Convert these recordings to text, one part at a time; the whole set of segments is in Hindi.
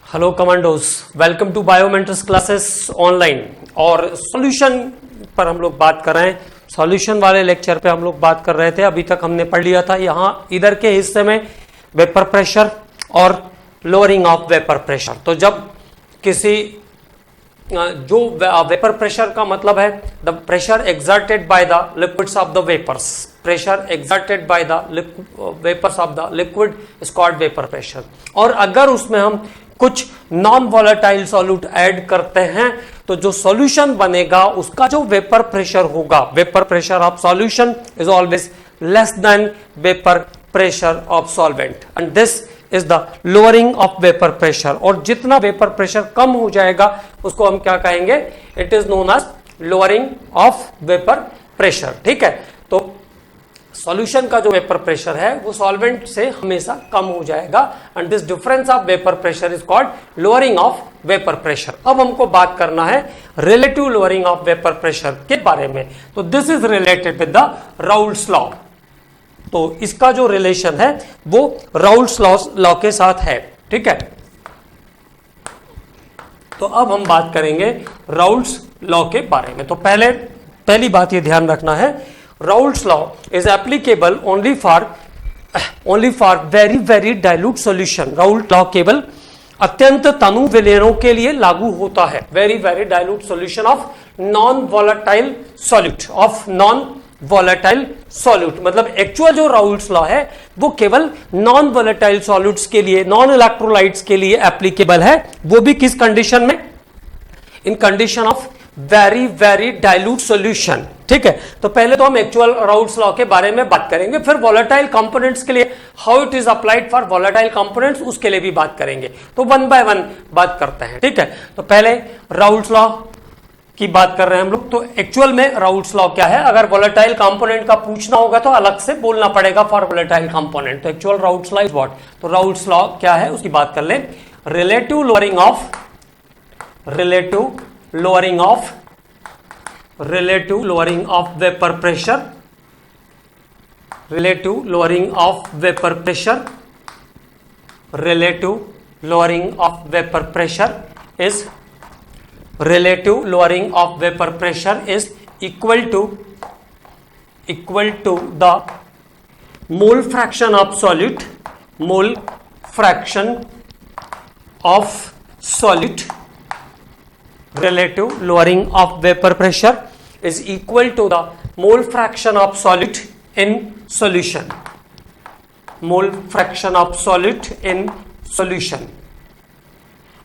Hello commandos, welcome to biometrics classes online. और सॉल्यूशन पर हम लोग बात कर रहे हैं। सॉल्यूशन वाले लेक्चर पे हम लोग बात कर रहे थे। अभी तक हमने पढ़ लिया था यहाँ इधर के हिस्से में वेपर प्रेशर और लोअरिंग ऑफ वेपर प्रेशर। तो जब किसी जो वेपर प्रेशर का मतलब है the pressure exerted by the liquids of the vapours, pressure exerted by the vapours of the liquid is called vapour pressure. और अगर उसमें हम कुछ नॉन वॉलेटाइल सॉल्यूट ऐड करते हैं तो जो सॉल्यूशन बनेगा उसका जो वेपर प्रेशर होगा, vapour pressure of solution is always less than vapour pressure of solvent and this is the lowering of vapour pressure. और जितना वेपर प्रेशर कम हो जाएगा उसको हम क्या कहेंगे? It is known as lowering of vapour pressure. ठीक है, तो सॉल्यूशन का जो वेपर प्रेशर है वो सॉल्वेंट से हमेशा कम हो जाएगा and this difference of vapour pressure is called lowering of vapour pressure. अब हमको बात करना है relative lowering of vapour pressure के बारे में। तो this is related with the Raoult's law. तो इसका जो रिलेशन है वो राउल्ट्स लॉ के साथ है। ठीक है, तो अब हम बात करेंगे राउल्ट्स लॉ के बारे में। तो पहली बात ये ध्यान रखना है, Raoult's law is applicable only for very dilute solution. Raoult law केवल अत्यंत तनु विलयनों के लिए लागू होता है। Very dilute solution of non volatile solute मतलब एक्चुअल जो राउल्ट्स लॉ है वो केवल नॉन वॉलेटाइल सॉल्यूट्स के लिए, नॉन इलेक्ट्रोलाइट्स के लिए एप्लीकेबल है। वो भी किस कंडीशन में? In condition of very dilute solution. ठीक है, तो पहले तो हम एक्चुअल राउल्ट्स लॉ के बारे में बात करेंगे, फिर वॉलेटाइल कंपोनेंट्स के लिए how it is applied for volatile components उसके लिए भी बात करेंगे। तो वन बाय वन बात करते हैं। ठीक है, तो पहले राउल्ट्स लॉ की बात कर रहे हैं हम लोग। तो एक्चुअल में राउल्ट्स लॉ क्या है? अगर वॉलेटाइल कंपोनेंट का पूछना होगा तो अलग से बोलना पड़ेगा फॉर वॉलेटाइल कंपोनेंट। तो actual Raoult's law is what? तो राउल्ट्स लॉ क्या है उसकी बात कर लें। Relative lowering of vapour pressure, relative lowering of vapor pressure is equal to the mole fraction of solute relative lowering of vapor pressure is equal to the mole fraction of solute in solution.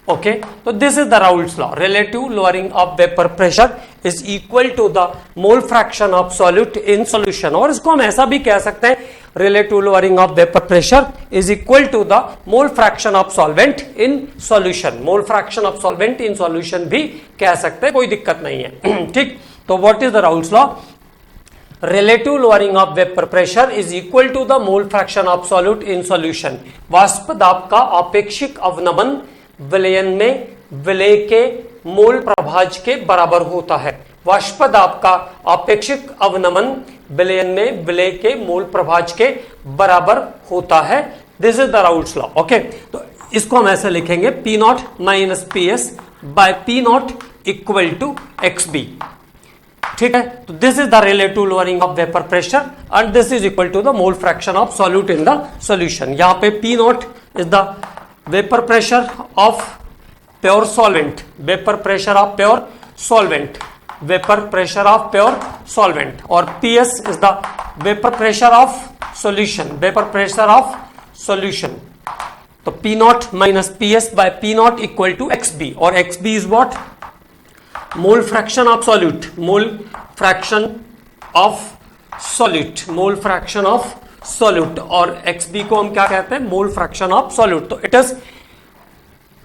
Okay, so this is the Raoult's law. Relative lowering of vapor pressure is equal to the mole fraction of solute in solution. और इसको हम ऐसा भी कह सकते हैं, relative lowering of vapor pressure is equal to the mole fraction of solvent in solution. Mole fraction of solvent in solution भी कह सकते हैं, कोई दिक्कत नहीं है। ठीक, तो what is the Raoult's law? Relative lowering of vapor pressure is equal to the mole fraction of solute in solution. वाष्प दाब का आपेक्षिक अवनमन विलयन में विलय के मोल प्रभाज के बराबर होता है। वाष्प दाब का आपेक्षिक अवनमन विलयन में विलय के मोल प्रभाज के बराबर होता है। This is the Raoult's law. Okay, तो इसको हम ऐसे लिखेंगे P not minus PS by P not equal to XB। ठीक है, तो this is the relative lowering of vapour pressure and this is equal to the mole fraction of solute in the solution. यहां पे P not is the vapour pressure of pure solvent, vapour pressure of pure solvent, और PS is the vapour pressure of solution, तो P not minus PS by P not equal to XB। और XB is what? Mole fraction of solute, और XB को हम क्या कहते हैं? Mole fraction of solute. तो it is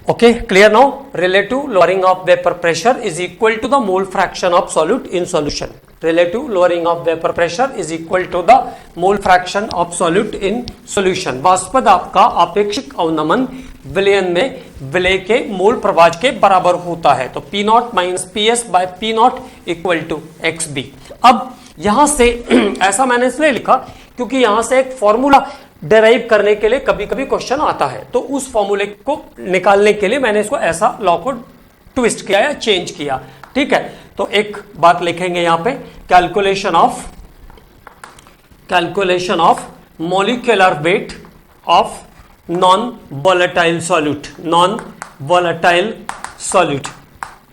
okay, clear now? Relative lowering of vapour pressure is equal to the mole fraction of solute in solution. Relative lowering of vapour pressure is equal to the mole fraction of solute in solution. वाष्प दाब का आपेक्षिक अवनमन विलयन में विलय के मोल प्रभाज के बराबर होता है। तो P not minus PS by P not equal to XB। अब यहां से ऐसा मैंने इसलिए लिखा क्योंकि यहां से एक फॉर्मूला डेराइव करने के लिए कभी कभी क्वेश्चन आता है, तो उस फॉर्मूले को निकालने के लिए मैंने इसको ऐसा लॉ को ट्विस्ट किया या चेंज किया। ठीक है, तो एक बात लिखेंगे यहां पे, calculation of molecular weight of non volatile solute,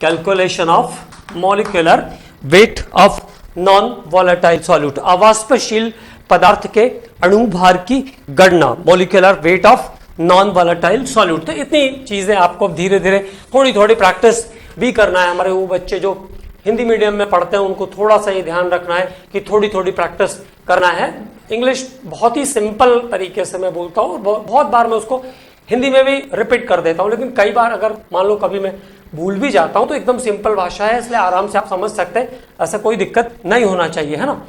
calculation of molecular weight of non volatile solute, अवाष्पशील पदार्थ के अणु भार की गणना, molecular weight of non volatile solute. तो इतनी चीजें आपको धीरे धीरे थोड़ी थोड़ी प्रैक्टिस भी करना है। हमारे वो बच्चे जो हिंदी मीडियम में पढ़ते हैं उनको थोड़ा सा ये ध्यान रखना है कि थोड़ी थोड़ी प्रैक्टिस करना है। इंग्लिश बहुत ही सिंपल तरीके से मैं बोलता हूँ, बहुत बार मैं उसको हिंदी में भी रिपीट कर देता हूँ, लेकिन कई बार अगर मान लो कभी मैं भूल भी जाता हूँ तो एकदम सिंपल भाषा है, इसलिए आराम से आप समझ सकते हैं, ऐसा कोई दिक्कत नहीं होना चाहिए, है ना।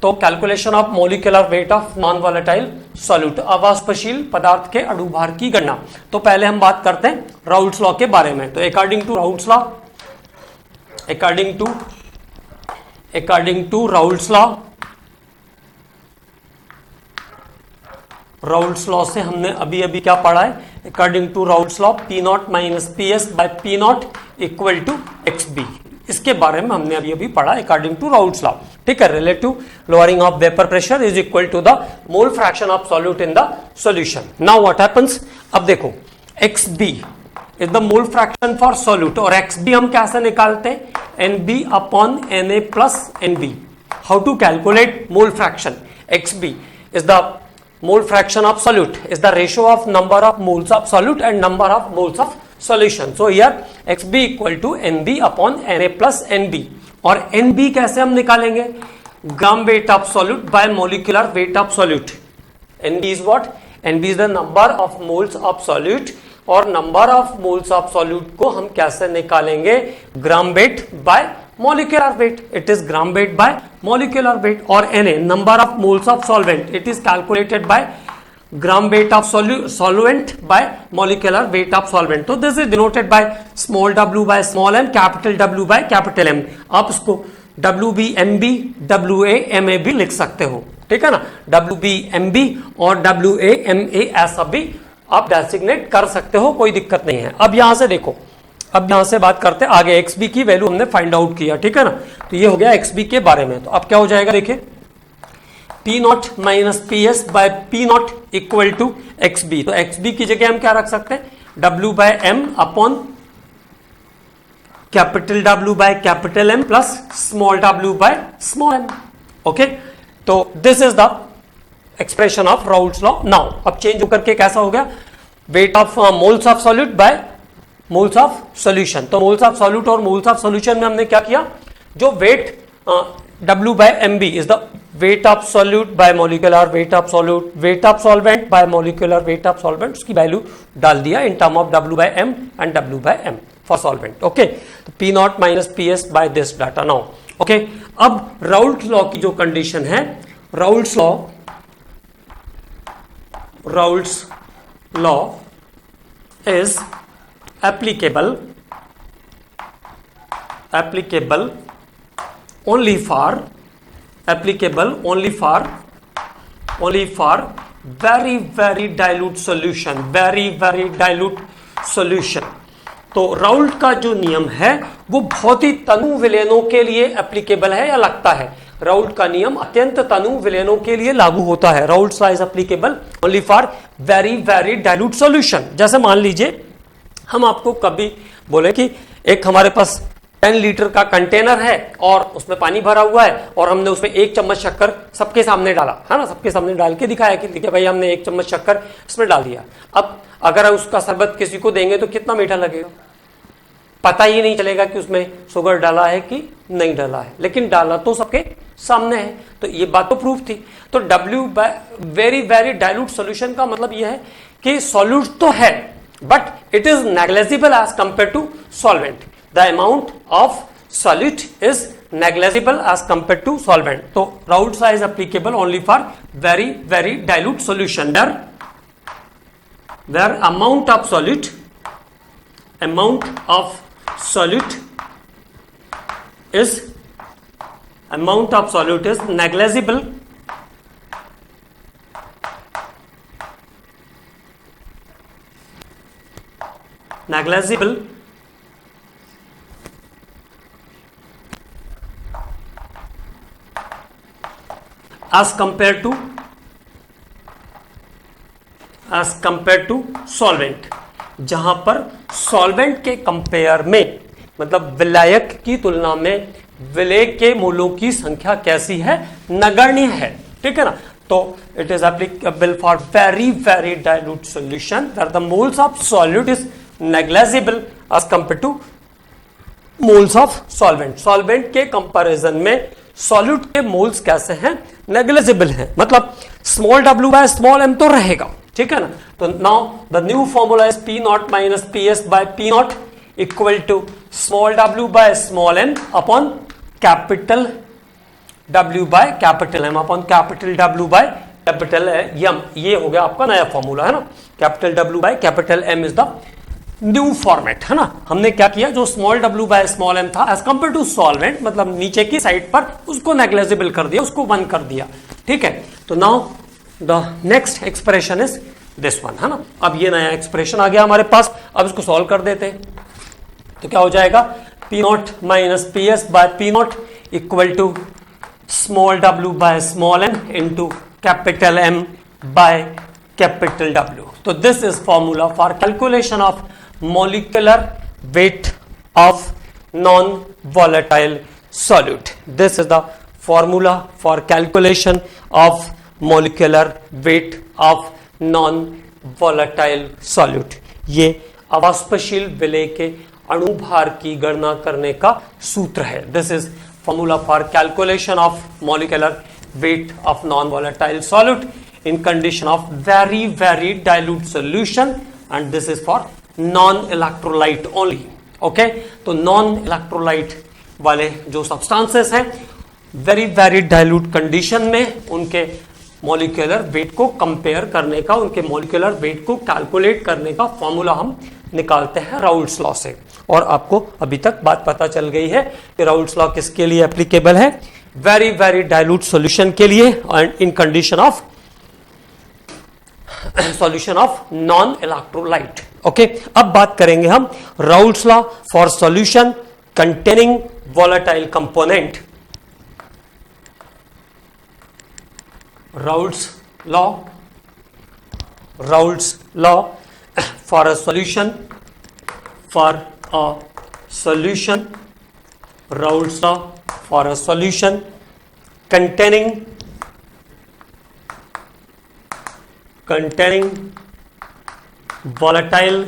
तो calculation of molecular weight of non volatile solute, अवाष्पशील पदार्थ के अणु भार की गणना। तो पहले हम बात करते हैं राउल्ट्स लॉ के बारे में। तो अकॉर्डिंग टू राउल्ट्स लॉ से हमने अभी अभी क्या पढ़ा है, according to Raoult's law P not minus P S by P not equal to X B, इसके बारे में हमने अभी अभी पढ़ा अकॉर्डिंग टू राउल्ट्स लॉ। ठीक है, relative lowering of vapour pressure is equal to the mole fraction of solute in the solution. Now what happens, अब देखो X B is the mole fraction for solute, और एक्स बी हम कैसे निकालते हैं, N B upon N A plus N B. How to calculate mole fraction, X B is the mole fraction of solute, is the ratio of number of moles of solute and number of moles of solution. So here xb equal to nb upon na plus nb, और nb कैसे हम निकालेंगे, gram weight of solute by molecular weight of solute. nb is what, nb is the number of moles of solute, और number of moles of solute को हम कैसे निकालेंगे, gram weight by molecular weight, it is gram weight by molecular weight, और Na number of moles of solvent, it is calculated by gram weight of solvent by molecular weight of solvent. तो this is denoted by small w by small m, capital W by capital M. आप इसको WB MB WA MA भी लिख सकते हो, ठीक है ना, WB MB और WA MA ऐसा भी आप डेसिग्नेट कर सकते हो, कोई दिक्कत नहीं है। अब यहां से देखो, अब यहां से बात करते हैं आगे, एक्स बी की वैल्यू हमने फाइंड आउट किया, ठीक है ना, तो ये हो गया एक्स बी के बारे में। तो अब क्या हो जाएगा, देखिए P naught minus P S by P not equal to X B. तो एक्स बी की जगह हम क्या रख सकते हैं, W by M upon capital W by capital M plus small W by small M. Okay, तो this is the expression of Raoult's law. Now अब चेंज होकर के कैसा हो गया, weight of moles of solute by moles of solution. तो मोल्स ऑफ सॉल्यूट और मोल्स ऑफ सॉल्यूशन में हमने क्या किया, जो weight W by MB is the weight of solute by molecular weight of solute, weight of solvent by molecular weight of solvent, उसकी वैल्यू डाल दिया in term of W by M and W by M for solvent. Okay, तो P not minus P S by this data. Now okay, अब राउल्ट लॉ की जो कंडीशन है, Raoult's law is applicable only for very dilute solution, very dilute solution। तो राउल्ट का जो नियम है वो बहुत ही तनु विलयनों के लिए एप्लीकेबल है या लगता है, राउल्ट का नियम अत्यंत तनु विलयनों के लिए लागू होता है। Raoult's law is applicable only for very dilute solution. जैसे मान लीजिए हम आपको कभी बोले कि एक हमारे पास 10 लीटर का कंटेनर है और उसमें पानी भरा हुआ है और हमने उसमें 1 चम्मच शक्कर सबके सामने डाला, है ना, सबके सामने डाल के दिखाया कि देखिए भाई हमने 1 चम्मच शक्कर इसमें डाल दिया। अब अगर उसका शरबत किसी को देंगे तो कितना मीठा लगेगा, पता ही नहीं चलेगा कि उसमें शुगर डाला है कि नहीं डाला है, लेकिन डाला तो सबके सामने है। तो ये बात तो प्रूफ थी। तो W by very dilute solution का मतलब यह है कि सॉल्यूट तो है but it is negligible as compared to solvent. The amount of solute is negligible as compared to solvent. So Raoult's law is applicable only for very dilute solution, where amount of solute is negligible negligible as compared to solvent, जहां पर सॉल्वेंट के कंपेयर में, मतलब विलायक की तुलना में विलेय के मोलों की संख्या कैसी है, नगण्य है, ठीक है ना। तो it is applicable for very very dilute solution where the moles of solute is negligible as compare to moles of solvent. Solvent के कंपैरिजन में सॉल्यूट के मोल्स कैसे हैं, नेग्लिजिबल हैं, मतलब small w by small m तो रहेगा, ठीक है ना। तो now the new formula is p not minus ps by p not equal to small w by small m upon capital W by capital M upon capital W by capital M। ये हो गया आपका नया फॉर्मूला, है ना। Capital W by capital M is the new format, है ना। हमने क्या किया, जो small w by small m था एज कंपेयर टू सॉल्वेंट, मतलब नीचे की साइड पर उसको नेग्लिजिबल कर दिया, उसको 1 कर दिया, ठीक है। तो now the next expression is this one, है ना। अब ये नया एक्सप्रेशन आ गया हमारे पास, अब इसको सॉल्व कर देते हैं। तो क्या हो जाएगा, p not minus ps by p not equal to small w by small m into capital M by capital W। तो this is formula for calculation of molecular weight of non-volatile solute. This is the formula for calculation of molecular weight of non-volatile solute. ये अवाष्पशील विलेय के अणुभार की गणना करने का सूत्र है। This is formula for calculation of molecular weight of non-volatile solute in condition of very very dilute solution, and this is for non electrolyte only, okay. तो नॉन इलेक्ट्रोलाइट वाले जो सब्सटेंसेस हैं, वेरी वेरी डाइल्यूट कंडीशन में उनके मॉलिक्यूलर वेट को कंपेयर करने का, उनके मॉलिक्यूलर वेट को कैलकुलेट करने का फॉर्मूला हम निकालते हैं राउल्ट्स लॉ से। और आपको अभी तक बात पता चल गई है कि राउल्ट्स लॉ किसके लिए एप्लीकेबल है, वेरी वेरी डाइल्यूट सॉल्यूशन के लिए and in condition of solution of non electrolyte, okay. अब बात करेंगे हम Raoult's law for solution containing volatile component. Raoult's law for a solution Raoult's law for a solution containing volatile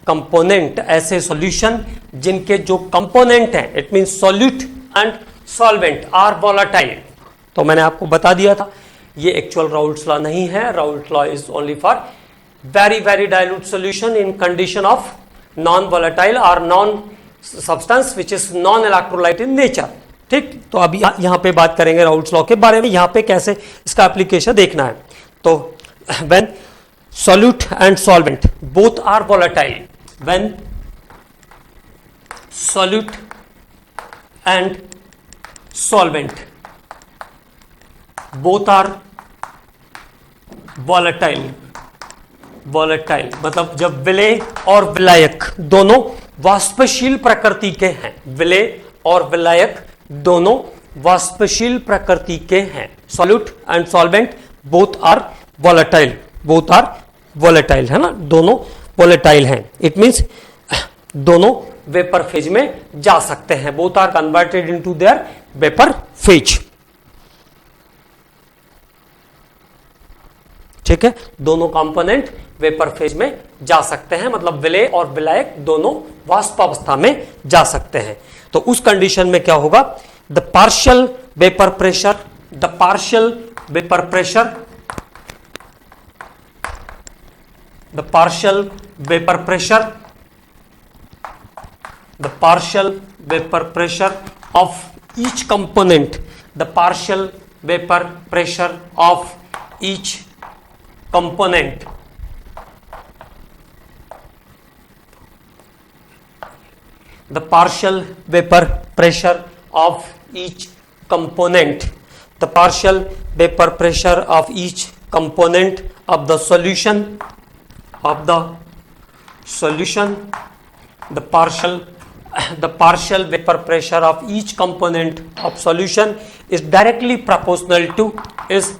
component, ऐसे सॉल्यूशन जिनके जो कंपोनेंट हैं, it mean solute and solvent are volatile. तो मैंने आपको बता दिया था ये एक्चुअल राउल्ट्स लॉ नहीं है। Raoult's law is only for very very dilute solution in condition of non volatile और non substance which is non electrolyte in nature, ठीक। तो अभी यहां पे बात करेंगे राउल्ट्स लॉ के बारे में, यहां पे कैसे इसका एप्लीकेशन देखना है। तो when solute and solvent both are volatile, when solute and solvent both are volatile मतलब जब विलेय और विलायक दोनों वाष्पशील प्रकृति के हैं, विलेय और विलायक दोनों वाष्पशील प्रकृति के हैं, solute and solvent both are volatile, है ना, दोनों वोलेटाइल हैं। इट मींस दोनों वेपर फेज में जा सकते हैं, both are converted into their vapour phase, ठीक है। दोनों कंपोनेंट वेपर फेज में जा सकते हैं, मतलब विलेय और विलायक दोनों वाष्पावस्था में जा सकते हैं। तो उस कंडीशन में क्या होगा, the partial vapour pressure of each component, the partial vapor pressure of each component the partial vapour pressure of each component of the solution the partial vapor pressure of each component of solution is directly proportional to its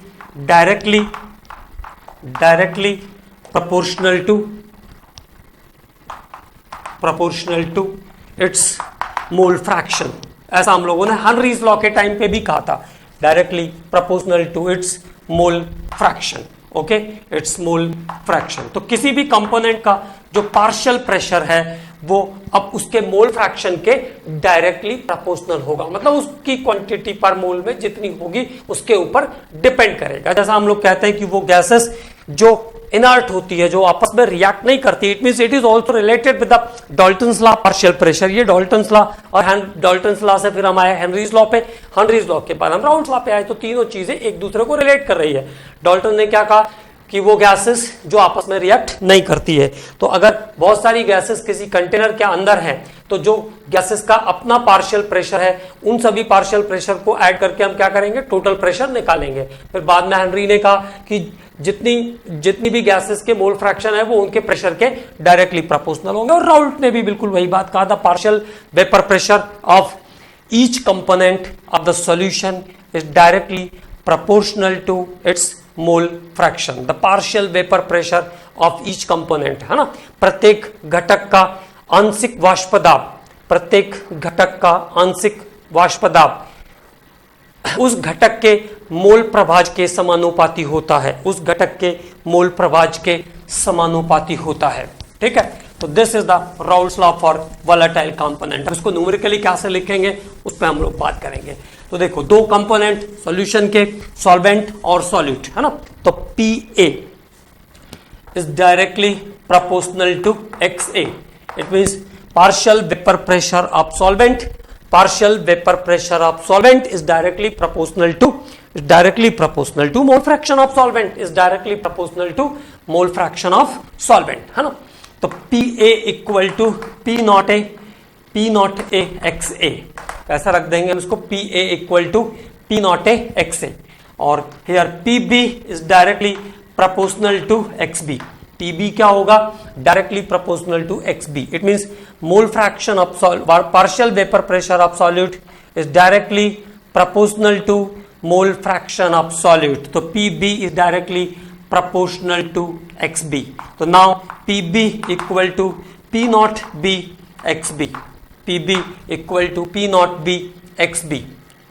mole fraction. ऐसा हम लोगों ने हेनरीज लॉ के टाइम पे भी कहा था, directly proportional to its mole fraction. Okay, its mole fraction. तो किसी भी कंपोनेंट का जो पार्शियल प्रेशर है वो अब उसके मोल फ्रैक्शन के डायरेक्टली प्रोपोर्शनल होगा, मतलब उसकी क्वांटिटी पर मोल में जितनी होगी उसके ऊपर डिपेंड करेगा। जैसा हम लोग कहते हैं कि वो गैसेस जो इनर्ट होती है, जो आपस में रिएक्ट नहीं करती, it means it is also related with the Dalton's law partial pressure. ये डाल्टन्स लॉ और डाल्टन्स लॉ से फिर हम आए हेनरीज लॉ पे, हेनरीज लॉ के बाद हम राउल्स लॉ पे आए। तो तीनों चीजें एक दूसरे को रिलेट कर रही है। डाल्टन ने क्या कहा कि वो गैसेस जो आपस में रिएक्ट नहीं करती है। तो अगर बहुत सारी गैसेस किसी कंटेनर के अंदर हैं तो जो गैसेस का अपना पार्शियल प्रेशर है उन सभी पार्शियल प्रेशर को ऐड करके हम क्या करेंगे, टोटल प्रेशर निकालेंगे। फिर बाद में हेनरी ने कहा कि जितनी भी गैसेस के मोल फ्रैक्शन है वो उनके प्रेशर के डायरेक्टली प्रोपोर्शनल होंगे। और राउल्ट ने भी बिल्कुल वही बात कहा था, partial vapour pressure of each component of the solution is directly proportional to its mole fraction. The partial vapour pressure of each component, है ना, प्रत्येक घटक का आंशिक वाष्पदाब उस घटक के मोल प्रभाज के समानुपाती होता है, होता है। ठीक है, तो this is the Raoult's law for volatile component. इसको न्यूमेरिकली कैसे लिखेंगे उस पर हम लोग बात करेंगे। तो देखो, दो कंपोनेंट सॉल्यूशन के, सॉल्वेंट और सॉल्यूट, है ना। तो Pa is directly proportional to XA। It means partial vapor pressure of solvent is directly proportional to mole fraction of solvent, है ना। तो Pa equal to P naught A XA, ऐसा रख देंगे हम इसको, Pa equal to P naught A XA। और here Pb is directly proportional to XB। Pb क्या होगा, directly proportional to XB। It means mole fraction of partial vapour pressure of solute is directly proportional to mole fraction of solute. तो Pb is directly proportional to XB। तो now Pb equal to P naught B XB। Pb equal to P naught B XB।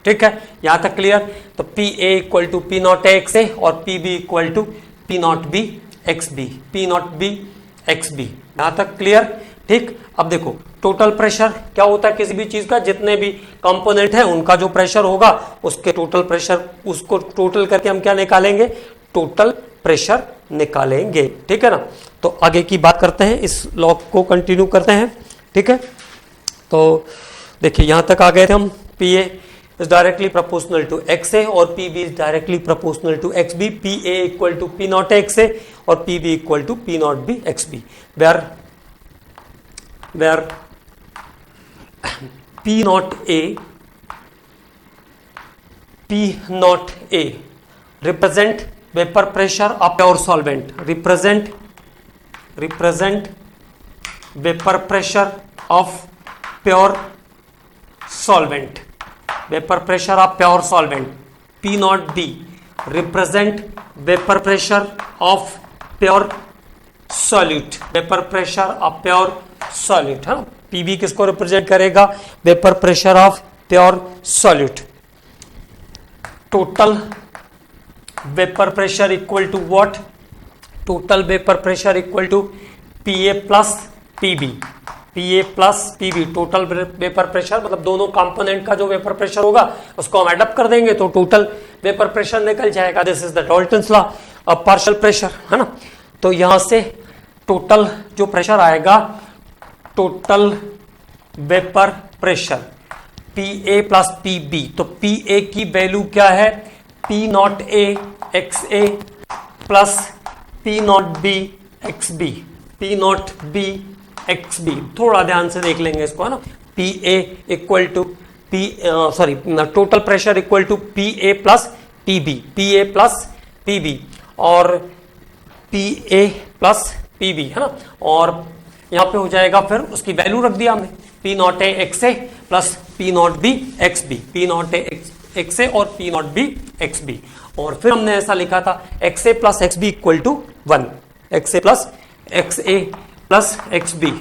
ठीक है, यहां तक क्लियर। तो Pa equal to P naught XA और Pb equal to P naught B XB, P naught B XB, यहां तक क्लियर। ठीक, अब देखो टोटल प्रेशर क्या होता है किसी भी चीज का, जितने भी कंपोनेंट है उनका जो प्रेशर होगा उसके टोटल प्रेशर, उसको टोटल करके हम क्या निकालेंगे, टोटल प्रेशर निकालेंगे। ठीक है ना। तो आगे की बात करते हैं, इस लॉ को कंटिन्यू करते हैं। ठीक है, तो देखिए यहां तक आ गए थे हम। Pa is directly proportional to XA और Pb is directly proportional to XB। Pa equal to P naught XA और Pb equal to P naught B XB, where P naught A represent vapor pressure of pure solvent, represent vapor pressure of pure solvent, vapor pressure of pure solvent। P naught B represent vapor pressure of pure solute, vapor pressure of pure solute, है ना। Pb किसको रिप्रेजेंट करेगा, vapour pressure of pure solute. Total vapour pressure equal to what, total vapour pressure equal to Pa plus Pb, Pa plus Pb। Total vapour pressure मतलब दोनों कंपोनेंट का जो वेपर प्रेशर होगा उसको हम एडअप कर देंगे तो टोटल वेपर प्रेशर निकल जाएगा। This is the Dalton's law of partial pressure, है ना। तो यहां से टोटल जो प्रेशर आएगा, total vapour pressure Pa plus Pb। तो Pa की वैल्यू क्या है, P naught A XA plus P naught B XB, P naught B XB। थोड़ा ध्यान से देख लेंगे इसको, है ना। Pa equal to total pressure equal to Pa plus P B, P A plus P B और पीए प्लस पीबी, है ना। और यहां पे हो जाएगा, फिर उसकी वैल्यू रख दिया हमने, P naught A X A plus P naught B X B, P naught A X A और P naught B X B. और फिर हमने ऐसा लिखा था X A plus X B equal to 1, X A plus X A plus X B,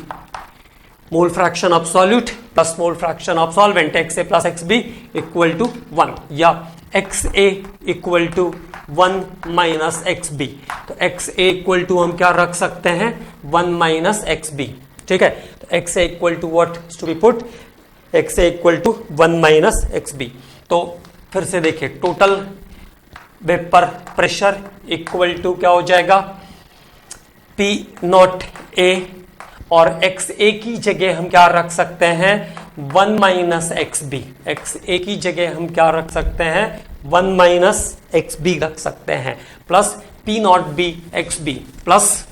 mole fraction of solute plus mole fraction of solvent, X A plus X B equal to 1, या X A equal to 1 minus X B. तो एक्स ए इक्वल टू हम क्या रख सकते हैं, 1 माइनस एक्स बी, ठीक है। तो X A equal to what to be put, X A equal to 1 minus X B. तो फिर से देखिए, total vapour pressure equal to क्या हो जाएगा, पी नॉट ए, और एक्स ए की जगह हम क्या रख सकते हैं, 1 minus X B. X A की जगह हम क्या रख सकते हैं, 1 माइनस एक्स बी रख सकते हैं, plus P naught B X B plus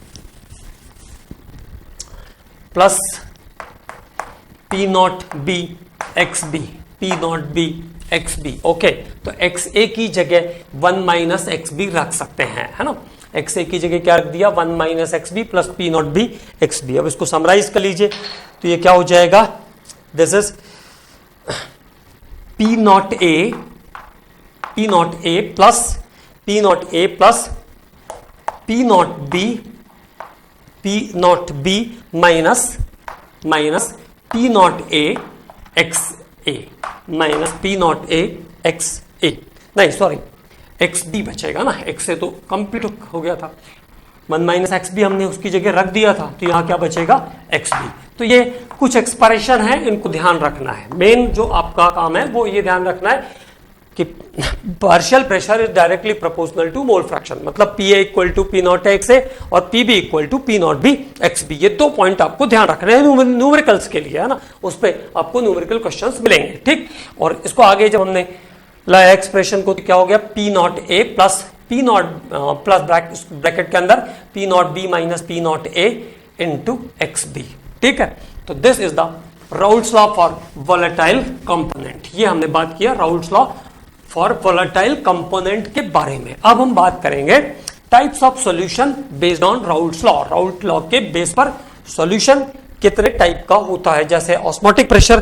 P naught B X B, P naught B X B. Okay, तो एक्स ए की जगह 1 माइनस एक्स बी रख सकते हैं, है ना। एक्स ए की जगह क्या रख दिया, 1 minus X B plus P naught B X B. अब इसको समराइज कर लीजिए, तो ये क्या हो जाएगा, this is P naught A plus P naught A plus P naught B minus P naught A X A, minus P naught A X A, नहीं सॉरी एक्स बी बचेगा ना, एक्स से तो कंप्लीट हो गया था, 1 माइनस एक्स बी हमने उसकी जगह रख दिया था, तो यहां क्या बचेगा, एक्स बी। तो ये कुछ एक्सप्रेशन है, इनको ध्यान रखना है। मेन जो आपका काम है वो ये ध्यान रखना है कि partial pressure is directly proportional to mole fraction, मतलब P A equal to P naught X A और P B equal to P naught B X B. ये 2 पॉइंट आपको ध्यान रखना है न्यूमेरिकल्स के लिए, है ना, उस पर आपको न्यूमेरिकल क्वेश्चंस मिलेंगे, ठीक। और इसको आगे जब हमने लाया एक्सप्रेशन को, तो क्या हो गया, P naught A plus P naught plus bracket के अंदर P naught B minus P naught A into X B, ठीक है। तो this is the Raoult's law for volatile component. ये हमने बात किया Raoult's law for volatile component के बारे में। अब हम बात करेंगे types of solution based on Raoult's law. Raoult law के बेस पर सॉल्यूशन कितने टाइप का होता है, जैसे ऑस्मोटिक प्रेशर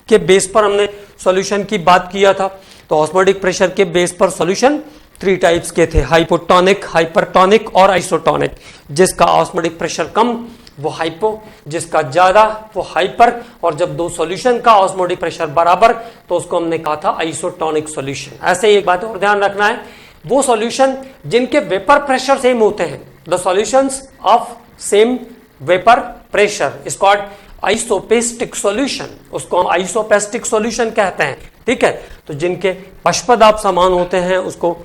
के बेस पर हमने सॉल्यूशन की बात किया था, तो ऑस्मोटिक प्रेशर के बेस पर सॉल्यूशन 3 टाइप्स के थे, हाइपोटोनिक, हाइपरटोनिक और आइसोटोनिक। जिसका ऑस्मोटिक प्रेशर कम वो हाइपो, जिसका ज्यादा वो हाइपर, और जब 2 सॉल्यूशन का ऑस्मोटिक प्रेशर बराबर तो उसको हमने कहा था आइसोटोनिक सॉल्यूशन। ऐसे ही एक बात और ध्यान रखना है, वो सॉल्यूशन जिनके वेपर प्रेशर सेम होते हैं, the solutions of same vapour pressure is called isopiestic solution, उसको हम आइसोपेस्टिक सॉल्यूशन कहते हैं, ठीक है। तो जिनके पश्पदाब समान होते हैं उसको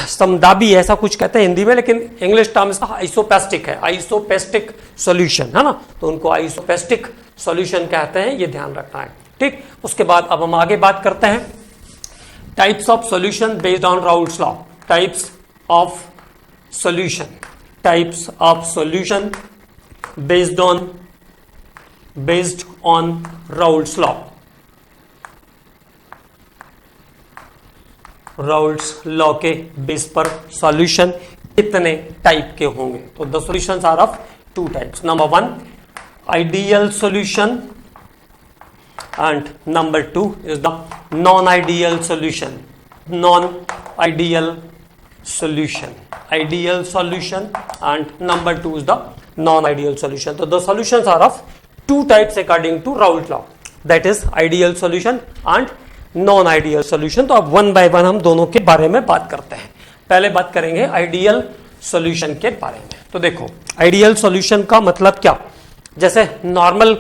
समदाबी ऐसा कुछ कहते हैं हिंदी में, लेकिन इंग्लिश टर्म इसका आइसोपेस्टिक है, आइसोपेस्टिक सॉल्यूशन, है ना। तो उनको आइसोपेस्टिक सॉल्यूशन कहते हैं, ये ध्यान रखना है, ठीक। उसके बाद अब हम आगे बात करते हैं types of solution based on Raoult's law. Types of solution based on Raoult's law. Raoult's law के बेस पर सॉल्यूशन कितने टाइप के होंगे, तो the solutions are of 2 types. Number 1 ideal solution and number 2 is the non ideal solution. Ideal solution and number 2 is the non ideal solution. तो the solutions are of 2 types according to Raoult law, that is ideal solution and non ideal solution. तो अब 1 बाय 1 हम दोनों के बारे में बात करते हैं। पहले बात करेंगे आइडियल सॉल्यूशन के बारे में। तो देखो आइडियल सॉल्यूशन का मतलब क्या, जैसे नॉर्मल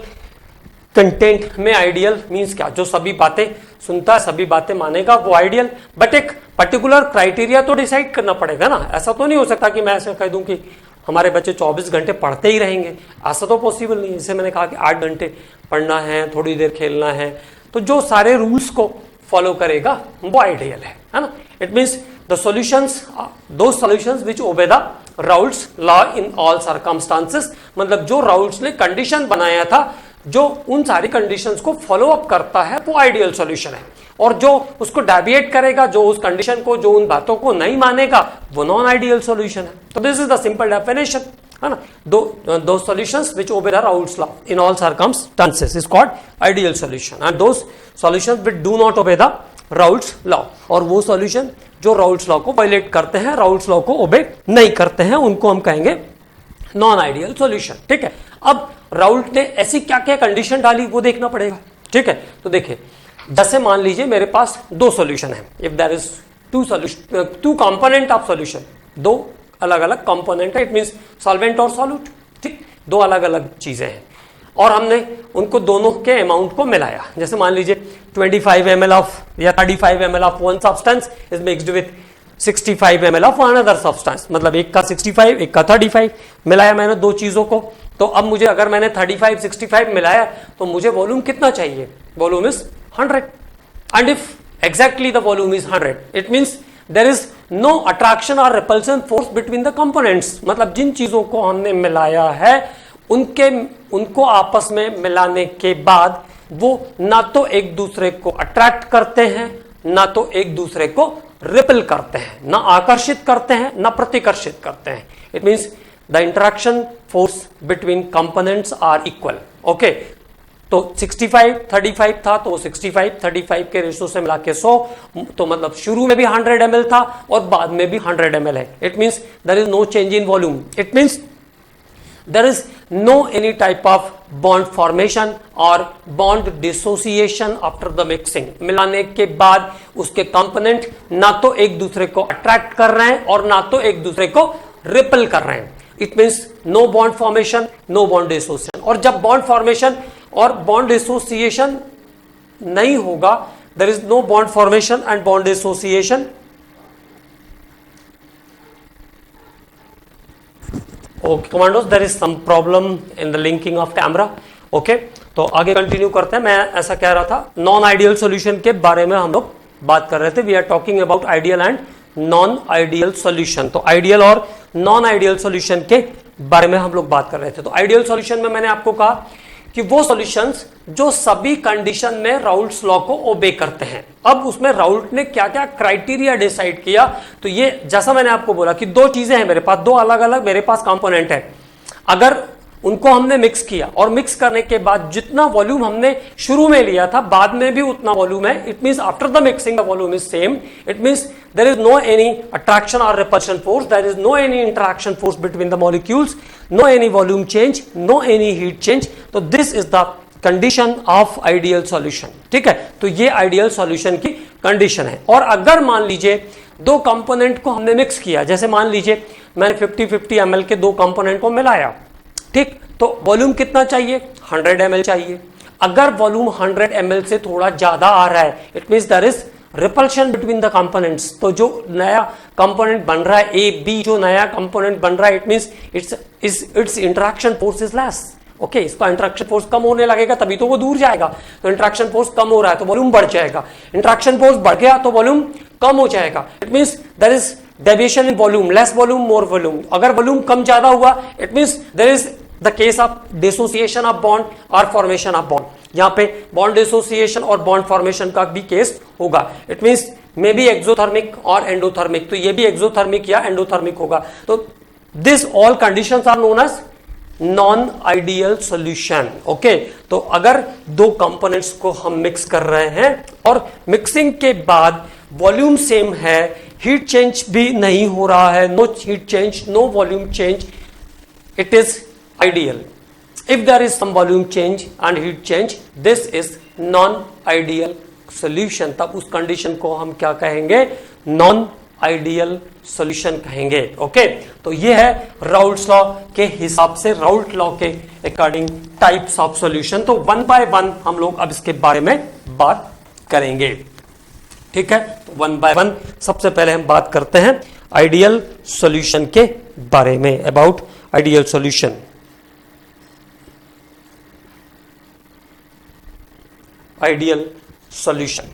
कंटेंट में आइडियल मींस क्या, जो सभी बातें सुनता है, सभी बातें मानेगा, वो आइडियल। बट एक पर्टिकुलर क्राइटेरिया तो डिसाइड करना पड़ेगा ना। ऐसा तो नहीं हो सकता कि मैं ऐसे कह दूं कि हमारे बच्चे 24 घंटे पढ़ते ही रहेंगे, ऐसा तो पॉसिबल नहीं है। जैसे मैंने कहा कि 8 घंटे पढ़ना है, थोड़ी देर खेलना है, तो जो सारे रूल्स को फॉलो करेगा वो आइडियल है ना। इट मीन्स द सॉल्यूशंस, दो सॉल्यूशंस विच ओबे the Raoult's law in all circumstances, मतलब जो राउल्ट्स ने कंडीशन बनाया था जो उन सारी कंडीशंस को फॉलो अप करता है वो आइडियल सॉल्यूशन है, और जो उसको डेविएट करेगा, जो उस कंडीशन को, जो उन बातों को नहीं मानेगा, वो नॉन आइडियल सॉल्यूशन है। तो this is the simple definition, है ना। दो solutions which obey the Raoult's law in all circumstances is called ideal solution, and those solutions which do not obey the Raoult's law, और वो सॉल्यूशन जो राउल्ट्स लॉ को वायलेट करते हैं, राउल्ट्स लॉ को ओबे नहीं करते हैं, उनको हम कहेंगे नॉन आइडियल सॉल्यूशन। ठीक है, अब राउल्ट ने ऐसी क्या क्या कंडीशन डाली वो देखना पड़ेगा। ठीक है, तो देखिए, जैसे मान लीजिए मेरे पास दो सॉल्यूशन है, if there is two component of solution, दो अलग अलग कंपोनेंट है, इट मींस सॉल्वेंट और सॉल्यूट। ठीक, दो अलग अलग चीजें हैं, और हमने उनको दोनों के अमाउंट को मिलाया। जैसे मान लीजिए 25 ml ऑफ या 35 ml of one substance is mixed with 65 ml of another substance, मतलब एक का 65 एक का 35 मिलाया मैंने दो चीजों को। तो अब मुझे, अगर मैंने 35 65 मिलाया तो मुझे वॉल्यूम कितना चाहिए? Volume is 100, and if exactly the volume is 100 it means there is no attraction और repulsion force between the components, मतलब जिन चीजों को हमने मिलाया है उनको आपस में मिलाने के बाद वो ना तो एक दूसरे को अट्रैक्ट करते हैं, ना तो एक दूसरे को रिपल करते हैं, ना आकर्षित करते हैं, ना प्रतिकर्षित करते हैं। It means the interaction force between components are equal. Okay, तो 65 35 था, तो 65 35 के रेशो से मिला के 100, तो मतलब शुरू में भी 100 ml था और बाद में भी 100 ml है। It means there is no change in volume, it means there is no any type of bond formation or bond dissociation after the mixing। मिलाने के बाद उसके कंपोनेंट ना तो एक दूसरे को अट्रैक्ट कर रहे हैं और ना तो एक दूसरे को रिपल कर रहे हैं। It means no bond formation, no bond dissociation. और जब बॉन्ड फॉर्मेशन और बॉन्ड डिसोसिएशन नहीं होगा, there is no bond formation and bond dissociation, okay commandos, there is some problem in the linking of camera. Okay, तो आगे कंटिन्यू करते हैं। मैं ऐसा कह रहा था, नॉन आइडियल सॉल्यूशन के बारे में हम लोग बात कर रहे थे। We are talking about ideal and non ideal solution. तो आइडियल और नॉन आइडियल सॉल्यूशन के बारे में हम लोग बात कर रहे थे। तो आइडियल सॉल्यूशन में मैंने आपको कहा कि वो सॉल्यूशंस जो सभी कंडीशन में राउल्ट्स लॉ को ओबे करते हैं। अब उसमें राउल्ट ने क्या क्या क्राइटेरिया डिसाइड किया, तो ये जैसा मैंने आपको बोला कि दो चीजें हैं मेरे पास, दो अलग अलग मेरे पास कंपोनेंट है। अगर उनको हमने मिक्स किया और मिक्स करने के बाद जितना वॉल्यूम हमने शुरू में लिया था बाद में भी उतना वॉल्यूम है, it means after the mixing the volume is same. It means there is no any attraction और repulsion force, there is no any interaction force between the molecules, no any volume change, no any heat change. तो this is the condition of ideal solution. ठीक है, तो ये आइडियल सॉल्यूशन की कंडीशन है। और अगर मान लीजिए दो कंपोनेंट को हमने मिक्स किया, जैसे मान लीजिए मैंने 50-50 ml के दो कंपोनेंट को मिलाया, ठीक, तो वॉल्यूम कितना चाहिए? 100 ml चाहिए। अगर वॉल्यूम 100 ml से थोड़ा ज्यादा आ रहा है, it means there is repulsion between the components. तो जो नया कंपोनेंट बन रहा है, ए बी जो नया कंपोनेंट बन रहा है, it means it's interaction force is less. Okay, इसका इंटरेक्शन फोर्स कम होने लगेगा तभी तो वो दूर जाएगा। तो इंटरेक्शन फोर्स कम हो रहा है तो वॉल्यूम बढ़ जाएगा, इंटरेक्शन फोर्स बढ़ गया तो वॉल्यूम कम हो जाएगा। It means there is deviation in volume, less volume more volume. अगर वॉल्यूम कम ज्यादा हुआ, it means there is the case of dissociation of bond और फॉर्मेशन ऑफ बॉन्ड। यहां पे बॉन्ड डिसोसिएशन और बॉन्ड फॉर्मेशन का भी केस होगा। It means may be exothermic और एंडोथर्मिक, तो ये भी एक्सोथर्मिक या एंडोथर्मिक होगा। तो this all conditions are known as non ideal solution. Okay, तो अगर दो कंपोनेंट्स को हम मिक्स कर रहे हैं और मिक्सिंग के बाद वॉल्यूम सेम है, हीट चेंज भी नहीं हो रहा है, no heat change, no volume change, it is ideal. If there is some volume change and heat change, this is non-ideal solution. तब उस कंडीशन को हम क्या कहेंगे? नॉन आइडियल सॉल्यूशन कहेंगे। ओके, तो ये है राउल्ट्स लॉ के हिसाब से, राउल्ट लॉ के अकॉर्डिंग टाइप्स ऑफ सॉल्यूशन। तो वन बाय वन हम लोग अब इसके बारे में बात करेंगे। ठीक है, तो वन बाय वन सबसे पहले हम बात करते हैं आइडियल सॉल्यूशन के बारे में, about ideal solution. Ideal solution,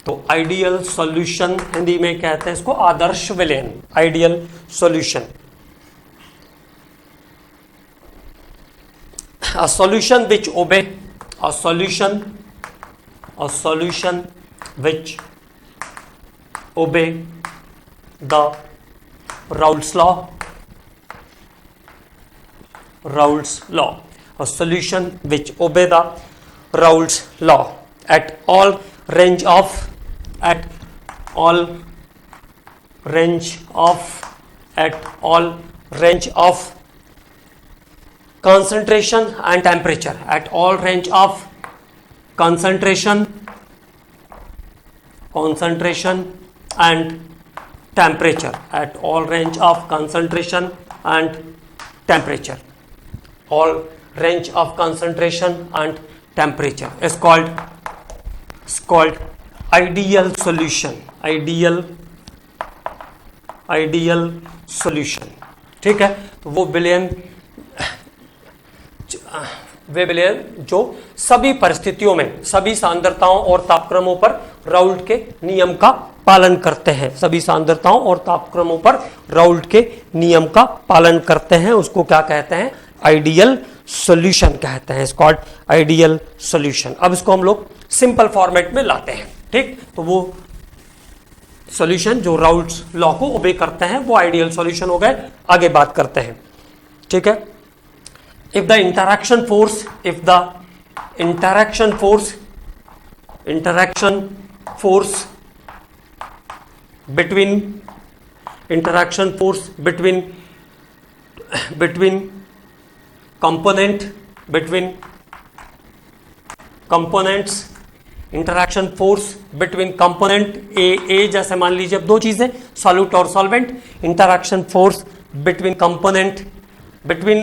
तो आइडियल सॉल्यूशन हिंदी में कहते हैं इसको आदर्श विलयन, ideal solution. a solution which obey a solution which obey the Raoult's law, a solution which obey the Raoult's law at all range of concentration and temperature, at all range of concentration and temperature, at all range of concentration and temperature, all range of concentration and temperature is called ideal solution, ideal solution. ठीक है, तो वो विलयन जो सभी परिस्थितियों में, सभी सांद्रताओं और तापक्रमों पर राउल्ट के नियम का पालन करते हैं, सभी सांद्रताओं और तापक्रमों पर राउल्ट के नियम का पालन करते हैं, उसको क्या कहते हैं? आइडियल सॉल्यूशन कहते हैं, कॉल्ड आइडियल सॉल्यूशन। अब इसको हम लोग सिंपल फॉर्मेट में लाते हैं, ठीक, तो वो सॉल्यूशन जो राउल्ट्स लॉ को ओबे करते हैं वो आइडियल सॉल्यूशन हो गए। आगे बात करते हैं, ठीक है। if the interaction force between components, interaction force between component A जैसे मान लीजिए अब दो चीजें सॉल्यूट और solvent, interaction force between component, between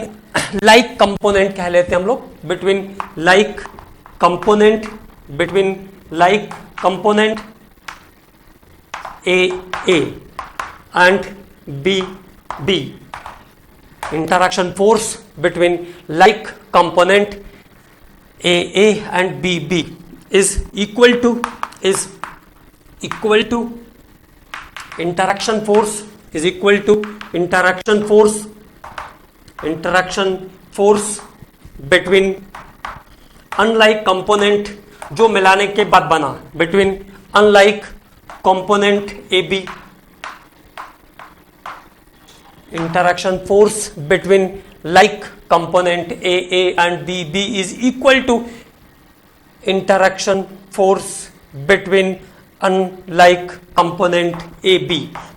like component कह लेते हैं हम लोग, between like component A and B, interaction force between like component A and B is equal to interaction force between unlike component जो मिलाने के बाद बना, between unlike component AB, interaction force between like component A and B is equal to interaction force between unlike component AB।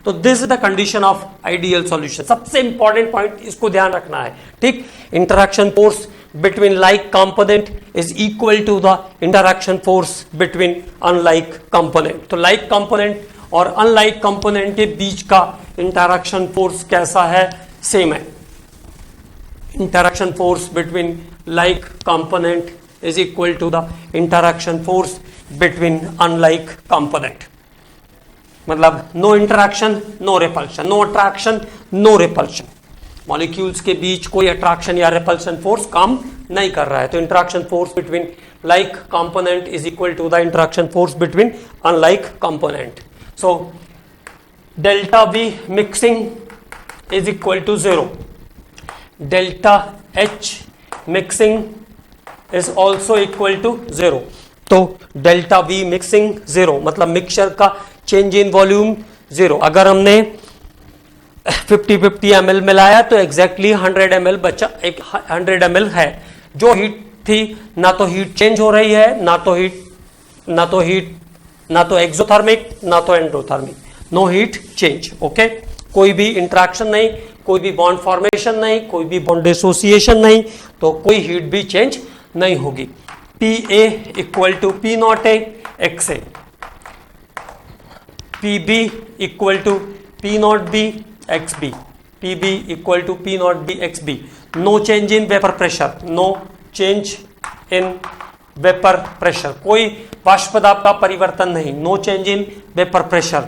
तो this is the condition of ideal solution. सबसे इंपॉर्टेंट पॉइंट इसको ध्यान रखना है, ठीक। Interaction force between like component is equal to the interaction force between unlike component. तो लाइक कंपोनेंट और अनलाइक कंपोनेंट के बीच का इंटरैक्शन फोर्स कैसा है? सेम है। Interaction force between like component is equal to the interaction force between unlike component। मतलब no interaction no repulsion, no attraction no repulsion, molecules के बीच कोई अट्रैक्शन या रिपल्शन फोर्स काम नहीं कर रहा है। तो interaction force between like component is equal to the interaction force between unlike component. So delta V mixing is equal to 0, delta H mixing is also equal to 0। तो डेल्टा वी मिक्सिंग 0 मतलब मिक्सचर का चेंज इन वॉल्यूम 0। अगर हमने 50-50 ml मिलाया तो एग्जैक्टली 100 ml बचा, एक 100 ml है। जो हीट थी ना तो हीट चेंज हो रही है, ना तो एक्सोथर्मिक ना तो endothermic, no heat change. Okay, कोई भी इंटरेक्शन नहीं, कोई भी बॉन्ड फॉर्मेशन नहीं, कोई भी बॉन्ड डिसोसिएशन नहीं, तो कोई हीट भी चेंज नहीं होगी। P A equal to P naught A X A, P B equal to P naught B X B, P B equal to P naught B X B. No change in vapour pressure, no change in vapour pressure, कोई वाष्प दाब का परिवर्तन नहीं, no change in vapour pressure,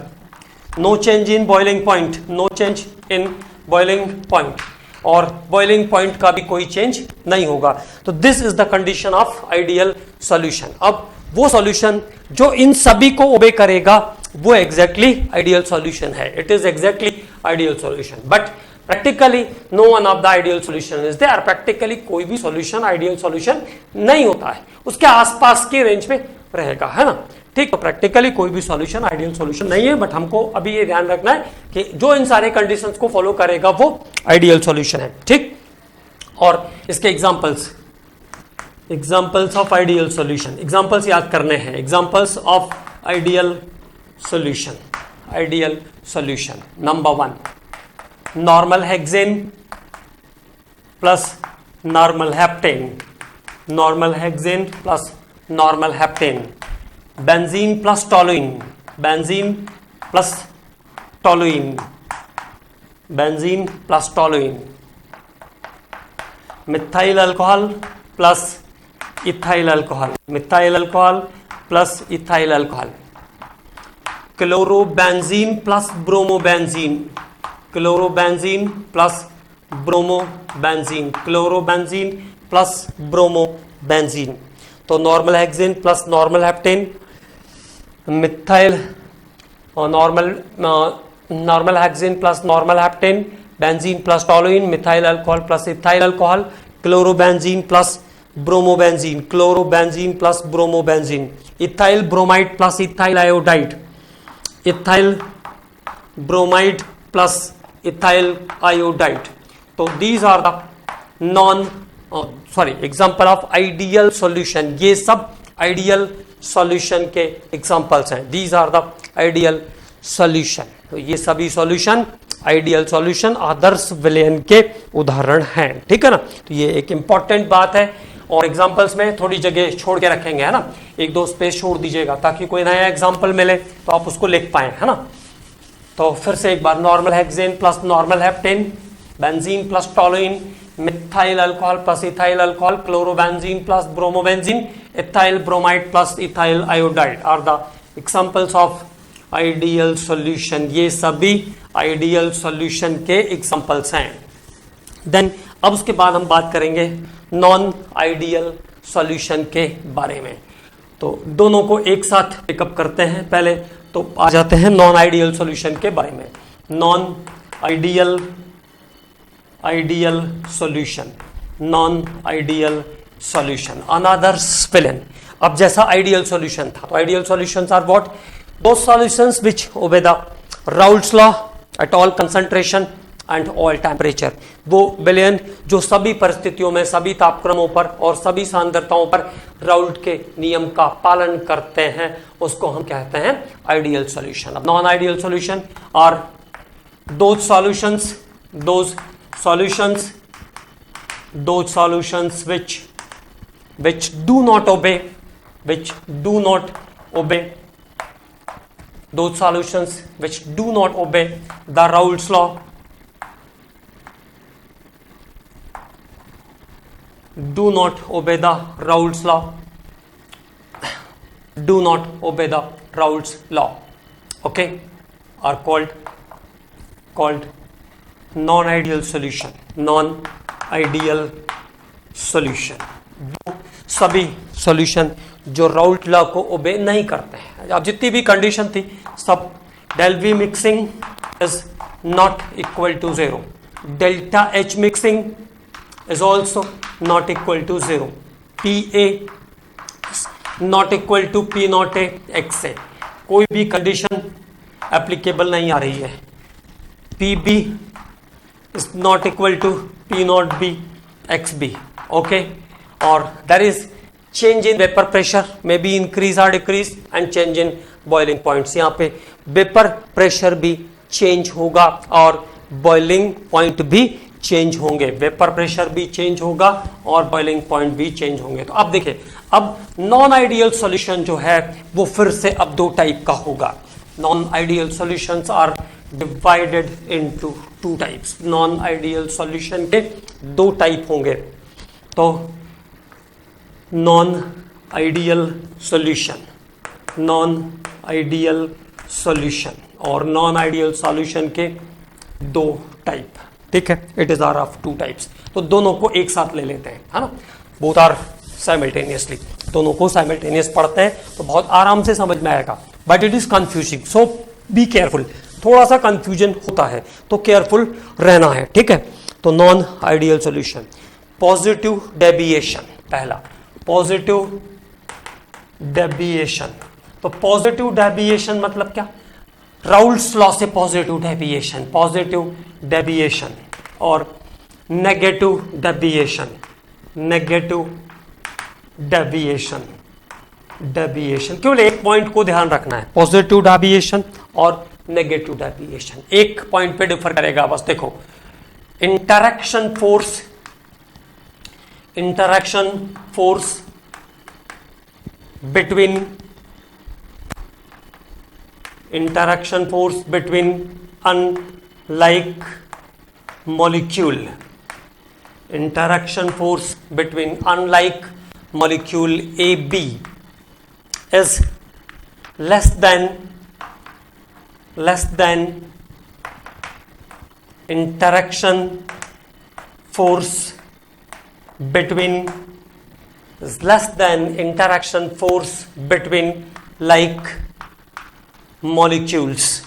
no change in boiling point, no change in boiling point, और बॉइलिंग पॉइंट का भी कोई चेंज नहीं होगा। तो this is the condition of ideal solution. अब वो सॉल्यूशन जो इन सभी को ओबे करेगा वो एग्जैक्टली आइडियल सॉल्यूशन है, it is exactly ideal solution. But practically no one of the ideal solution is there, practically कोई भी सॉल्यूशन आइडियल सॉल्यूशन नहीं होता है, उसके आसपास की रेंज में रहेगा, है ना। ठीक, तो प्रैक्टिकली कोई भी सॉल्यूशन आइडियल सॉल्यूशन नहीं है, बट हमको अभी ये ध्यान रखना है कि जो इन सारे कंडीशंस को फॉलो करेगा वो आइडियल सॉल्यूशन है। ठीक, और इसके examples of ideal solution, examples याद करने हैं, examples of ideal solution. Ideal solution number 1, normal hexane plus normal heptane, normal hexane plus normal heptane, benzene plus toluene, benzene plus toluene, benzene plus toluene, methyl alcohol plus ethyl alcohol, methyl alcohol plus ethyl alcohol, chlorobenzene plus bromobenzene, chlorobenzene plus bromobenzene, chlorobenzene plus bromobenzene. तो normal hexane plus normal heptane, methyl और normal hexane plus normal heptane, benzene plus toluene, methyl alcohol plus ethyl alcohol, chlorobenzene plus bromobenzene, chlorobenzene plus bromobenzene, ethyl bromide plus ethyl iodide, ethyl bromide plus ethyl iodide. तो these are the example of ideal solution, ये सब आइडियल सॉल्यूशन के एग्जांपल्स हैं, these are the ideal solution. तो ये सभी सॉल्यूशन आइडियल सॉल्यूशन आदर्श विलयन के उदाहरण हैं, ठीक है ना। तो ये एक इंपॉर्टेंट बात है, और एग्जांपल्स में थोड़ी जगह छोड़ के रखेंगे, है ना, 1-2 स्पेस छोड़ दीजिएगा ताकि कोई नया एग्जांपल मिले तो आप उसको लिख पाए, है ना। तो फिर से एक बार, normal hexane plus normal heptane, benzene plus toluene, methyl alcohol plus ethyl alcohol, chlorobenzene plus bromobenzene, ethyl bromide plus ethyl iodide are the examples of ideal solution. ये सभी आइडियल सॉल्यूशन के एग्जांपल्स हैं। देन अब उसके बाद हम बात करेंगे नॉन आइडियल सॉल्यूशन के बारे में। तो दोनों को एक साथ पिकअप करते हैं। पहले तो आ जाते हैं नॉन आइडियल सॉल्यूशन के बारे में। Non ideal solution, non ideal solution, another's villain. अब जैसा आइडियल सॉल्यूशन था, तो ideal solutions are what? Those solutions which obey the Raoult's law at all concentration and all temperature. वो विलयन जो सभी परिस्थितियों में, सभी तापक्रमों पर और सभी सांद्रताओं पर राउल्ट के नियम का पालन करते हैं, उसको हम कहते हैं आइडियल सॉल्यूशन। अब non ideal solution are those solutions which do not obey, those solutions which do not obey the Raoult's law, do not obey the Raoult's law, okay, are called non-ideal solution। non-ideal solution वो सभी सॉल्यूशन जो राउल्ट लॉ को ओबे नहीं करते हैं। अब जितनी भी कंडीशन थी सब, del V mixing is not equal to 0, delta H mixing is also not equal to 0, P A not equal to P naught A X A, कोई भी कंडीशन एप्लीकेबल नहीं आ रही है। P B is not equal to P naught B X B, okay, or there is change in vapor pressure, maybe increase or decrease, and change in boiling points। यहाँ पे वेपर प्रेशर भी चेंज होगा और बॉइलिंग पॉइंट भी चेंज होंगे, वेपर प्रेशर भी चेंज होगा और बॉइलिंग पॉइंट भी चेंज होंगे। तो अब देखिए, अब नॉन आइडियल सॉल्यूशन जो है वो फिर से अब 2 टाइप का होगा। Non ideal solutions are divided into 2 types. Non ideal solution के 2 टाइप होंगे। तो नॉन आइडियल सॉल्यूशन और नॉन आइडियल सॉल्यूशन के 2 टाइप, ठीक है। It is are of 2 types. तो दोनों को एक साथ ले लेते हैं, है ना, बोथ आर साइमल्टेनियसली, दोनों को साइमल्टेनियस पढ़ते हैं तो बहुत आराम से समझ में आएगा, but it is confusing, so be careful. थोड़ा सा कंफ्यूजन होता है, तो केयरफुल रहना है, ठीक है। तो non ideal solution, positive deviation, पहला पॉजिटिव डेविएशन। तो पॉजिटिव डेविएशन मतलब क्या, राउल्स लॉ से पॉजिटिव डेविएशन और नेगेटिव डेविएशन, केवल एक पॉइंट को ध्यान रखना है, पॉजिटिव डेविएशन और नेगेटिव डेविएशन एक पॉइंट पे डिफर करेगा बस। देखो, interaction force between unlike molecule, interaction force between unlike molecule AB is less than interaction force between like molecules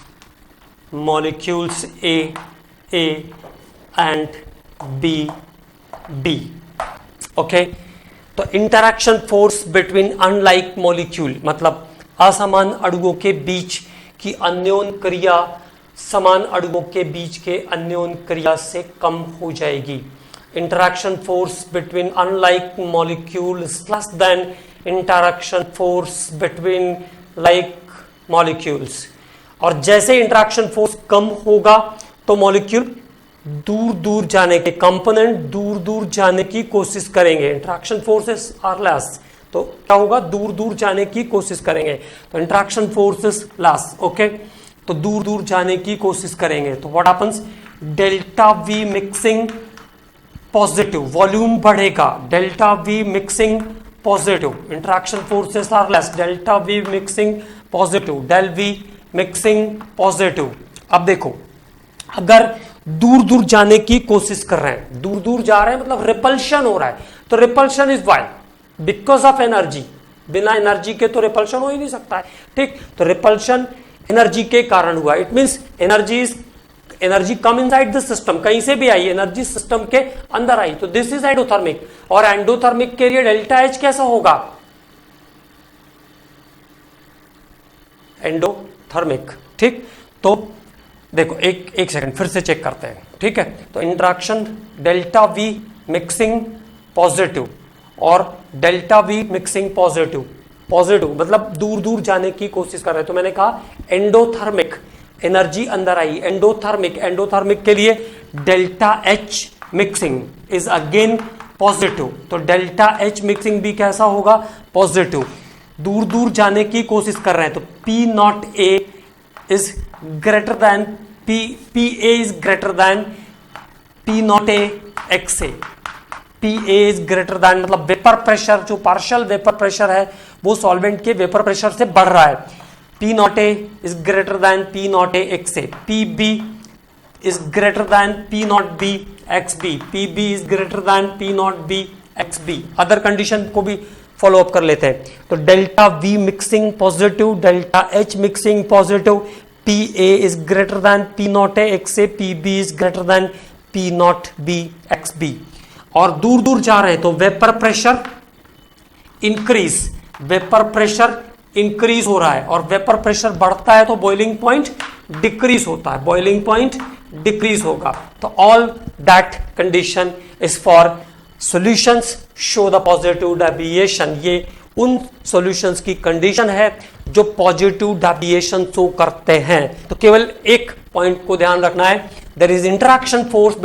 A and B. Okay, तो interaction force between unlike molecule मतलब असमान अणुओं के बीच की अन्योन क्रिया समान अणुओं के बीच के अन्योन क्रिया से कम हो जाएगी। Interaction force between unlike molecule less than interaction force between like molecules. और जैसे इंटरैक्शन फोर्स कम होगा तो मॉलिक्यूल दूर दूर जाने के कंपोनेंट दूर दूर जाने की कोशिश करेंगे। इंटरैक्शन फोर्सेस आर लेस, तो क्या होगा, दूर दूर जाने की कोशिश करेंगे। तो इंटरैक्शन फोर्सेस लेस, ओके, तो दूर दूर जाने की कोशिश करेंगे। तो what happens, delta V mixing positive, volume बढ़ेगा, delta V mixing positive, interaction forces are less, delta V mixing positive, del V mixing positive. अब देखो, अगर दूर दूर जाने की कोशिश कर रहे हैं, दूर दूर जा रहे हैं मतलब रिपल्शन हो रहा है, तो repulsion is why, because of energy. बिना एनर्जी के तो रिपल्शन हो ही नहीं सकता है, ठीक। तो रिपल्शन एनर्जी के कारण हुआ, it means energy come inside the system, कहीं से भी आई एनर्जी सिस्टम के अंदर आई, तो दिस इज एंडोथर्मिक। और एंडोथर्मिक के लिए डेल्टा एच कैसा होगा, एंडोथर्मिक, ठीक। तो देखो एक सेकंड फिर से चेक करते हैं, ठीक है। तो interaction delta V mixing positive और डेल्टा वी मिक्सिंग पॉजिटिव मतलब दूर दूर जाने की कोशिश कर रहे हैं। तो मैंने कहा एंडोथर्मिक, एनर्जी अंदर आई, एंडोथर्मिक के लिए delta H mixing is again positive, तो डेल्टा एच मिक्सिंग भी कैसा होगा, पॉजिटिव। दूर दूर जाने की कोशिश कर रहे हैं, तो P naught A is greater than PA is greater than P naught A XA, PA is greater than मतलब वेपर प्रेशर, जो पार्शियल वेपर प्रेशर है वो सॉल्वेंट के वेपर प्रेशर से बढ़ रहा है। P naught A is greater than P naught A XA, PB is greater than P naught B XB, PB is greater than P naught B XB। Other condition को भी फॉलो अप कर लेते हैं। तो delta V mixing positive, delta H mixing positive, P A is greater than P naught A X A, P B is greater than P naught B X B. और दूर दूर जा रहे हैं तो वेपर प्रेशर इंक्रीज हो रहा है, और वेपर प्रेशर बढ़ता है तो बॉइलिंग पॉइंट डिक्रीज होता है, बॉइलिंग पॉइंट डिक्रीज होगा। तो all that condition is for solutions show the positive deviation. ये उन सॉल्यूशंस की कंडीशन है जो पॉजिटिव डेविएशन शो करते हैं। तो केवल एक पॉइंट को ध्यान रखना है, there is interaction force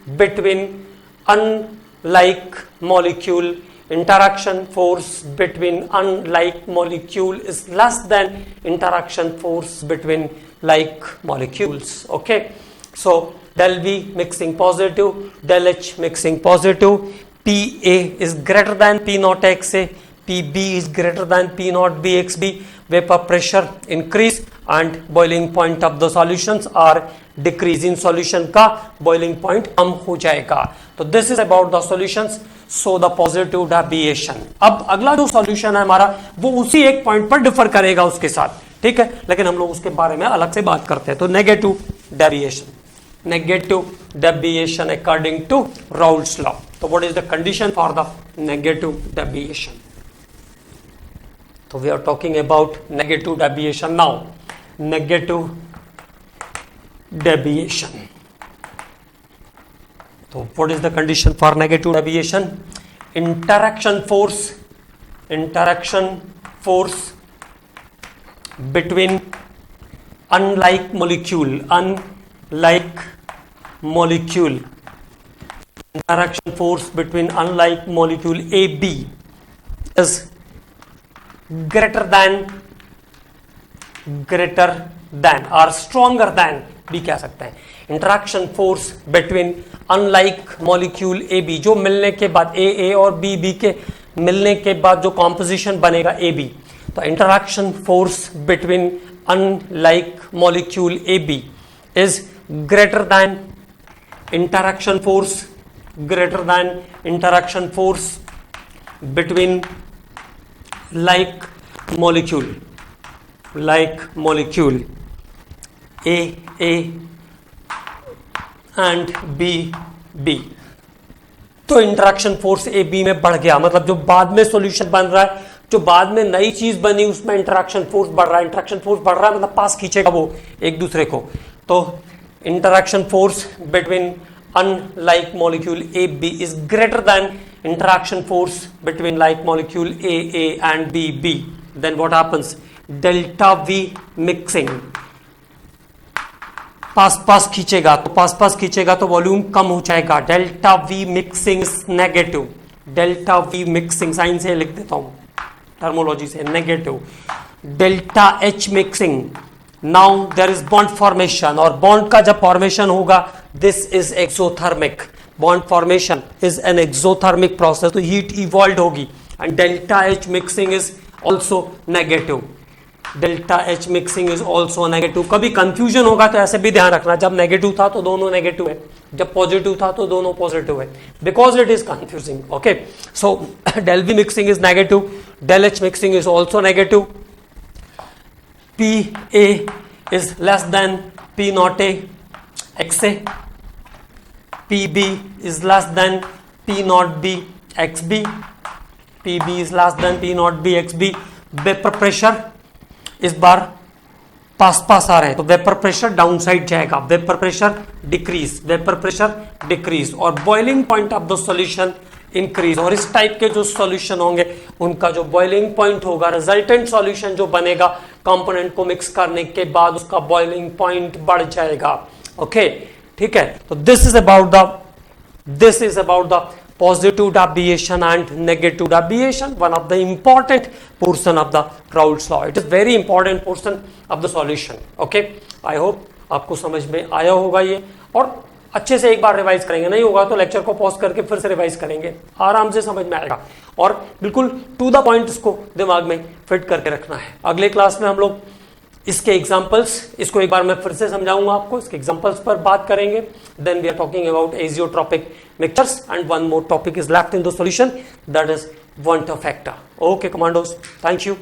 between unlike molecule, interaction force between unlike molecule is less than interaction force between like molecules. Okay, so del V mixing positive, del H mixing positive, PA is greater than P naught XA, PB is greater than P naught BXB, vapor pressure increase and boiling point of the solutions are decrease। in solution का boiling point कम हो जाएगा। तो this is about the solutions, so the positive deviation। अब अगला जो solution है हमारा वो उसी एक point पर डिफर करेगा उसके साथ। ठीक है, लेकिन हम लोग उसके बारे में अलग से बात करते हैं। तो negative deviation according to Raoult's law. तो what is the condition for the negative deviation? तो we are talking about negative deviation now. Negative deviation, तो what is the condition for negative deviation? Interaction force between unlike molecule interaction force between unlike molecule AB is greater than or stronger than भी कह सकते हैं। Interaction force between unlike molecule AB, जो मिलने के बाद A और B के मिलने के बाद जो कॉम्पोजिशन बनेगा AB, तो interaction force between unlike molecule AB is greater than interaction force between like molecule A and B। तो इंटरैक्शन फोर्स AB में बढ़ गया, मतलब जो बाद में सॉल्यूशन बन रहा है, जो बाद में नई चीज बनी, उसमें इंटरैक्शन फोर्स बढ़ रहा है। इंटरैक्शन फोर्स बढ़ रहा है मतलब पास खींचेगा वो एक दूसरे को। तो interaction force between unlike molecule AB is greater than interaction force between like molecule A and B। Then what happens? Delta V mixing. पास खींचेगा तो वॉल्यूम कम हो जाएगा। Delta V mixing is negative. Delta V mixing sign से लिख देता हूं, टर्मोलॉजी से, negative. Delta H mixing, now there is bond formation, और बॉन्ड का जब फॉर्मेशन होगा, this is exothermic. Bond formation is an exothermic process, तो हीट इवॉल्व होगी। And delta H mixing is also negative. Delta H mixing is also negative. कभी कंफ्यूजन होगा तो ऐसे भी ध्यान रखना, जब नेगेटिव था तो दोनों नेगेटिव है, जब पॉजिटिव था तो दोनों पॉजिटिव है, because it is confusing. Okay, so del V mixing is negative, del H mixing is also negative. PA is less than P naught A XA, PB is less than P naught B XB, PB is less than P naught B XB। Vapour pressure इस बार पास आ रहे हैं, तो वेपर प्रेशर डाउन साइड जाएगा, वेपर प्रेशर डिक्रीज, और boiling point of the solution increase. और इस टाइप के जो सॉल्यूशन होंगे उनका जो बॉइलिंग पॉइंट होगा, रिजल्टेंट सॉल्यूशन जो बनेगा कंपोनेंट को मिक्स करने के बाद, उसका बॉइलिंग पॉइंट बढ़ जाएगा। ओके, ठीक है। तो this is about the positive deviation and negative deviation, one of the important portion of the Raoult's law. It is very important portion of the solution. Okay, I hope आपको समझ में आया होगा ये, और अच्छे से एक बार रिवाइज करेंगे, नहीं होगा तो लेक्चर को पॉज करके फिर से रिवाइज करेंगे, आराम से समझ में आएगा, और बिल्कुल टू द पॉइंट इसको दिमाग में फिट करके रखना है। अगले क्लास में हम लोग इसके एग्जाम्पल्स, इसको एक बार मैं फिर से समझाऊंगा आपको, इसके एग्जाम्पल्स पर बात करेंगे। Then we are talking about azeotropic mixtures and one more topic is left in the solution, that is van't factor. Okay commandos, thank you.